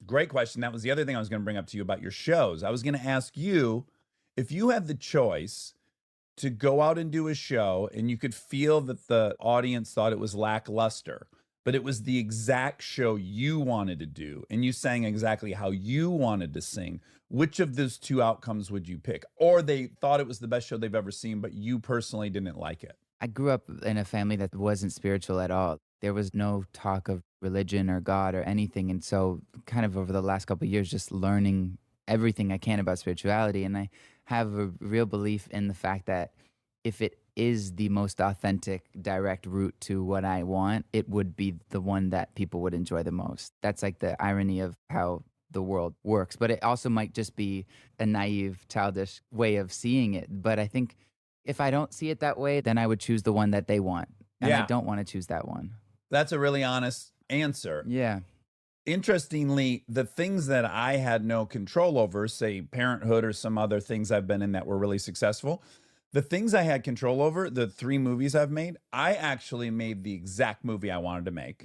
Great question. That was the other thing I was going to bring up to you about your shows. I was going to ask you if you had the choice to go out and do a show and you could feel that the audience thought it was lackluster, but it was the exact show you wanted to do and you sang exactly how you wanted to sing, which of those two outcomes would you pick? Or they thought it was the best show they've ever seen, but you personally didn't like it? I grew up in a family that wasn't spiritual at all. There was no talk of religion or God or anything. And so, kind of over the last couple of years, just learning everything I can about spirituality. And I have a real belief in the fact that if it is the most authentic, direct route to what I want, it would be the one that people would enjoy the most. That's like the irony of how the world works. But it also might just be a naive, childish way of seeing it. But I think if I don't see it that way, then I would choose the one that they want. And I don't want to choose that one. That's a really honest answer. Yeah. Interestingly, the things that I had no control over, say Parenthood or some other things I've been in that were really successful, the things I had control over, the 3 movies I've made, I actually made the exact movie I wanted to make.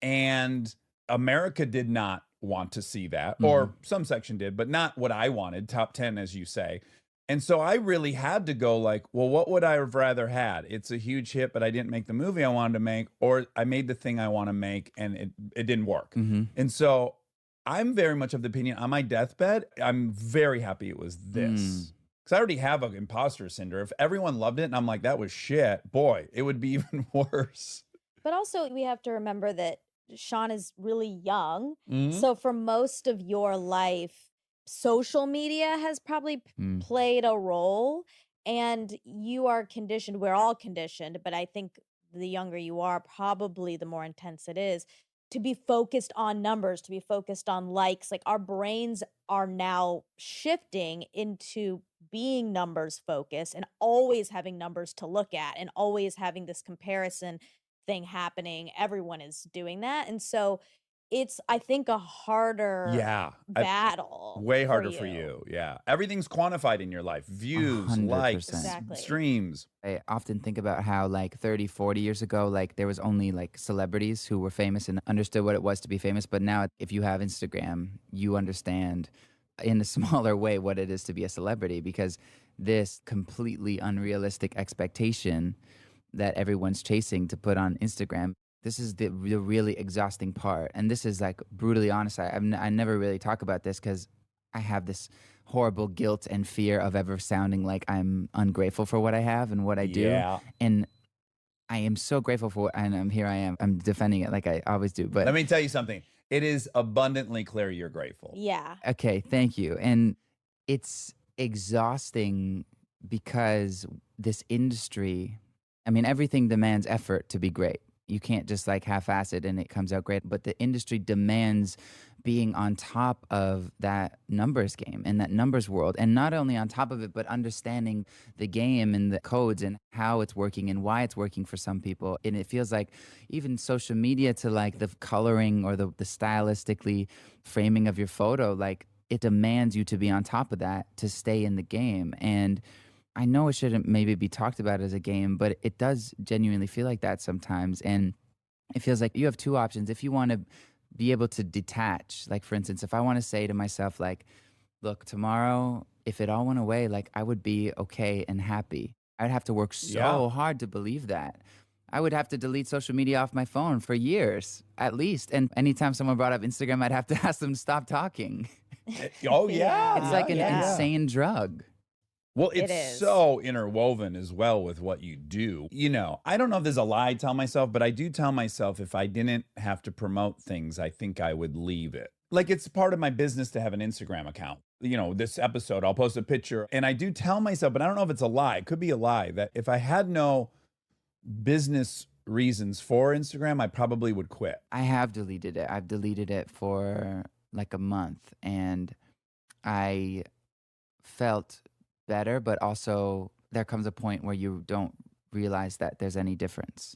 And America did not want to see that, or some section did, but not what I wanted, top 10, as you say. And so I really had to go like, well, what would I have rather had? It's a huge hit, but I didn't make the movie I wanted to make, or I made the thing I want to make and it didn't work. And so I'm very much of the opinion on my deathbed, I'm very happy it was this. Because I already have an imposter syndrome. If everyone loved it and I'm like, that was shit, boy, it would be even worse. But also we have to remember that Shawn is really young. So for most of your life, social media has probably played a role, and you are conditioned, we're all conditioned, but I think the younger you are, probably the more intense it is, to be focused on numbers, to be focused on likes. Like our brains are now shifting into being numbers focused and always having numbers to look at and always having this comparison thing happening. Everyone is doing that. And so it's, I think, a harder battle. Way harder for you. Yeah. Everything's quantified in your life. Views, 100%. likes, streams. I often think about how like 30, 40 years ago, like there was only like celebrities who were famous and understood what it was to be famous. But now if you have Instagram, you understand in a smaller way what it is to be a celebrity, because this completely unrealistic expectation that everyone's chasing to put on Instagram, this is the really exhausting part. And this is like brutally honest. I never really talk about this because I have this horrible guilt and fear of ever sounding like I'm ungrateful for what I have and what I do. And I am so grateful for it. And here I am. I'm defending it like I always do. But let me tell you something. It is abundantly clear you're grateful. Yeah. Okay, thank you. And it's exhausting because this industry, I mean, everything demands effort to be great. You can't just like half-ass it and it comes out great. But the industry demands being on top of that numbers game and that numbers world. And not only on top of it, but understanding the game and the codes and how it's working and why it's working for some people. And it feels like even social media, to like the coloring or the stylistically framing of your photo, like it demands you to be on top of that to stay in the game. And I know it shouldn't maybe be talked about as a game, but it does genuinely feel like that sometimes. And it feels like you have 2 options. If you want to be able to detach, like for instance, if I want to say to myself, like, look, tomorrow, if it all went away, like I would be okay and happy. I'd have to work so hard to believe that. I would have to delete social media off my phone for years, at least. And anytime someone brought up Instagram, I'd have to ask them to stop talking. It's like an insane drug. Well, it's so interwoven as well with what you do. You know, I don't know if there's a lie I tell myself, but I do tell myself if I didn't have to promote things, I think I would leave it. Like it's part of my business to have an Instagram account. You know, this episode, I'll post a picture. And I do tell myself, but I don't know if it's a lie. It could be a lie, that if I had no business reasons for Instagram, I probably would quit. I have deleted it. I've deleted it for like a month. And I felt better, but also there comes a point where you don't realize that there's any difference,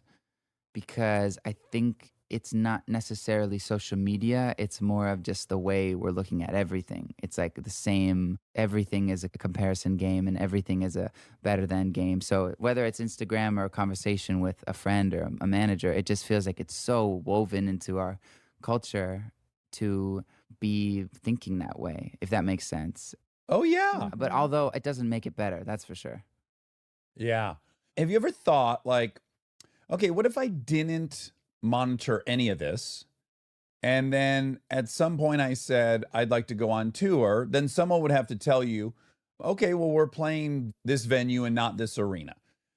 because I think it's not necessarily social media, it's more of just the way we're looking at everything. It's like the same, everything is a comparison game and everything is a better than game. So whether it's Instagram or a conversation with a friend or a manager, it just feels like it's so woven into our culture to be thinking that way, if that makes sense. Oh, yeah. But although it doesn't make it better, that's for sure. Yeah. Have you ever thought, like, okay, what if I didn't monitor any of this? And then at some point I said, I'd like to go on tour. Then someone would have to tell you, okay, well, we're playing this venue and not this arena.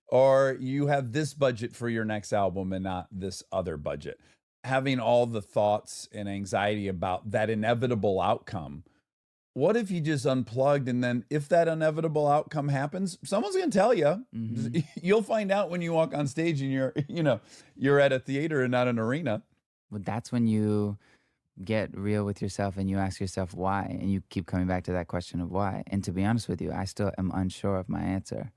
Or you have this budget for your next album and not this other budget. Having all the thoughts and anxiety about that inevitable outcome. What if you just unplugged, and then if that inevitable outcome happens, someone's going to tell you. Mhm. You'll find out when you walk on stage and you're at a theater and not an arena. Well, that's when you get real with yourself and you ask yourself why, and you keep coming back to that question of why. And to be honest with you, I still am unsure of my answer.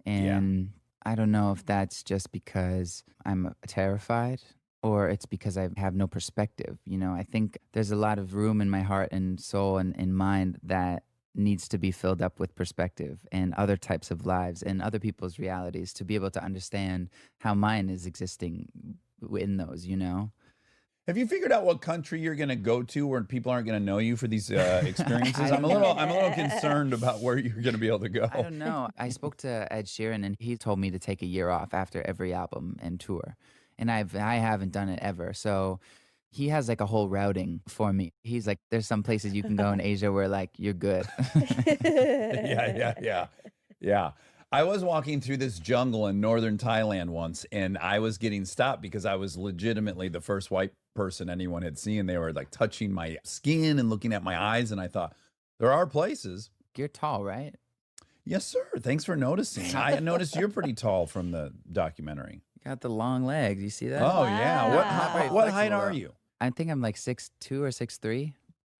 And I don't know if that's just because I'm terrified or it's because I have no perspective. I think there's a lot of room in my heart and soul and in mind that needs to be filled up with perspective and other types of lives and other people's realities to be able to understand how mine is existing in those. Have you figured out what country you're going to go to where people aren't going to know you for these experiences? I'm a little concerned about where you're going to be able to go. I don't know. I spoke to Ed Sheeran and he told me to take a year off after every album and tour. And I haven't done it ever. So he has like a whole routing for me. He's like, there's some places you can go in Asia where like you're good. Yeah. I was walking through this jungle in northern Thailand once, and I was getting stopped because I was legitimately the first white person anyone had seen. They were like touching my skin and looking at my eyes, and I thought, there are places. You're tall, right? Yes, sir. Thanks for noticing. I noticed you're pretty tall from the documentary. Got the long legs. You see that? Oh, yeah. Wow. What height are you? I think I'm like 6'2" or 6'3".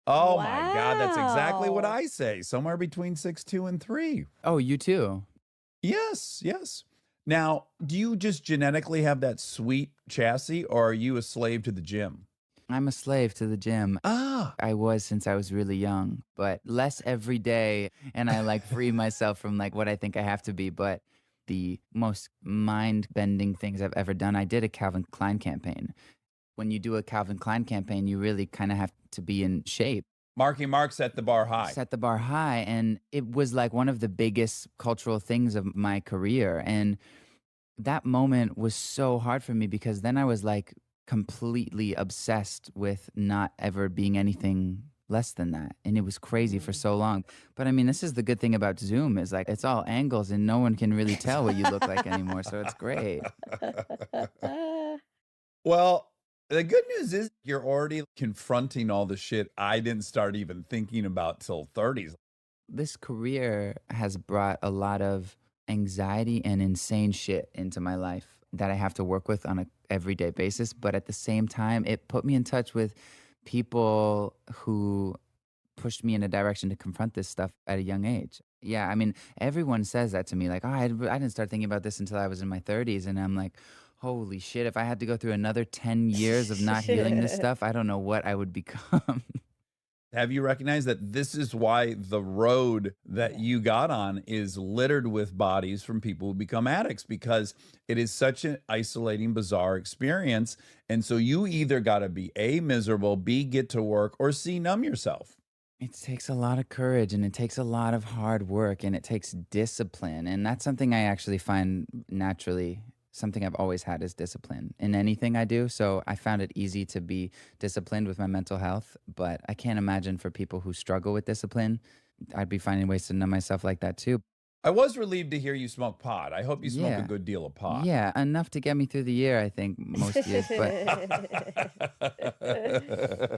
Oh, my God. That's exactly what Wow. I say. Somewhere between 6'2" and 3. Oh, you too? Yes. Now, do you just genetically have that sweet chassis, or are you a slave to the gym? I'm a slave to the gym. Ah, I was since I was really young, but less every day. And I like free myself from like what I think I have to be. But the most mind-bending things I've ever done, I did a Calvin Klein campaign. When you do a Calvin Klein campaign, you really kind of have to be in shape. Marky Mark set the bar high. Set the bar high. And it was like one of the biggest cultural things of my career. And that moment was so hard for me because then I was like completely obsessed with not ever being anything less than that. And it was crazy for so long. But I mean, this is the good thing about Zoom is like it's all angles and no one can really tell what you look like anymore. So it's great. Well, the good news is you're already confronting all the shit I didn't start even thinking about till 30s. This career has brought a lot of anxiety and insane shit into my life that I have to work with on an everyday basis. But at the same time, it put me in touch with people who pushed me in a direction to confront this stuff at a young age. Yeah, I mean, everyone says that to me, like, oh, I didn't start thinking about this until I was in my 30s. And I'm like, holy shit, if I had to go through another 10 years of not healing this stuff, I don't know what I would become. Have you recognized that this is why the road that you got on is littered with bodies from people who become addicts? Because it is such an isolating, bizarre experience. And so you either got to be A, miserable, B, get to work, or C, numb yourself. It takes a lot of courage and it takes a lot of hard work and it takes discipline. And that's something I actually find naturally. Something I've always had is discipline in anything I do. So I found it easy to be disciplined with my mental health. But I can't imagine for people who struggle with discipline, I'd be finding ways to numb myself like that too. I was relieved to hear you smoke pot. I hope you smoke a good deal of pot. Yeah, enough to get me through the year, I think, most years. But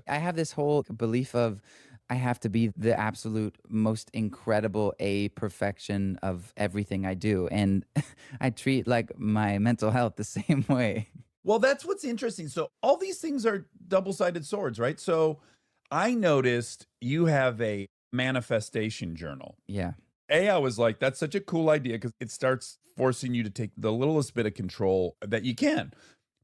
I have this whole belief of I have to be the absolute most incredible perfection of everything I do. And I treat like my mental health the same way. Well, that's what's interesting. So all these things are double-sided swords, right? So I noticed you have a manifestation journal. Yeah. I was like, that's such a cool idea because it starts forcing you to take the littlest bit of control that you can.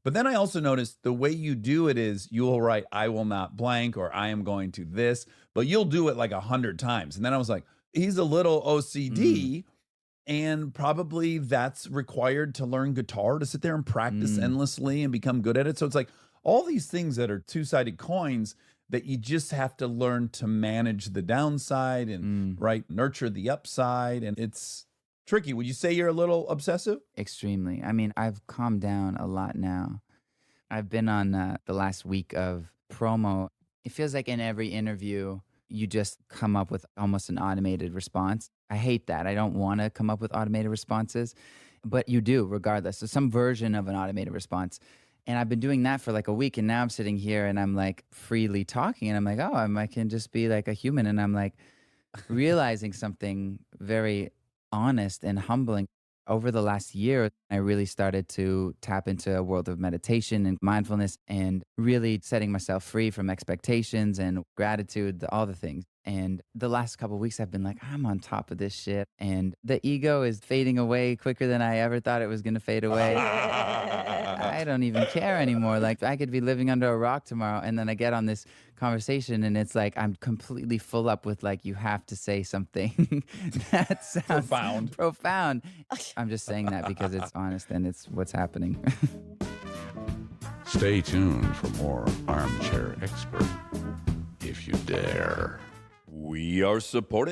But then I also noticed the way you do it is you'll write, I will not blank, or I am going to this, but you'll do it like 100 times. And then I was like, he's a little OCD. And probably that's required to learn guitar, to sit there and practice endlessly and become good at it. So it's like all these things that are two-sided coins that you just have to learn to manage the downside and nurture the upside. And it's tricky. Would you say you're a little obsessive? Extremely. I mean, I've calmed down a lot now. I've been on the last week of promo. It feels like in every interview, you just come up with almost an automated response. I hate that. I don't want to come up with automated responses, but you do regardless. So some version of an automated response. And I've been doing that for like a week, and now I'm sitting here and I'm like freely talking, and I'm like, oh, I can just be like a human. And I'm like realizing something very honest and humbling. Over the last year, I really started to tap into a world of meditation and mindfulness and really setting myself free from expectations and gratitude, all the things. And the last couple of weeks, I've been like, I'm on top of this shit. And the ego is fading away quicker than I ever thought it was going to fade away. I don't even care anymore. Like, I could be living under a rock tomorrow, and then I get on this conversation and it's like I'm completely full up with like, you have to say something that sounds profound. I'm just saying that because it's honest and it's what's happening. Stay tuned for more Armchair Expert, if you dare. We are supported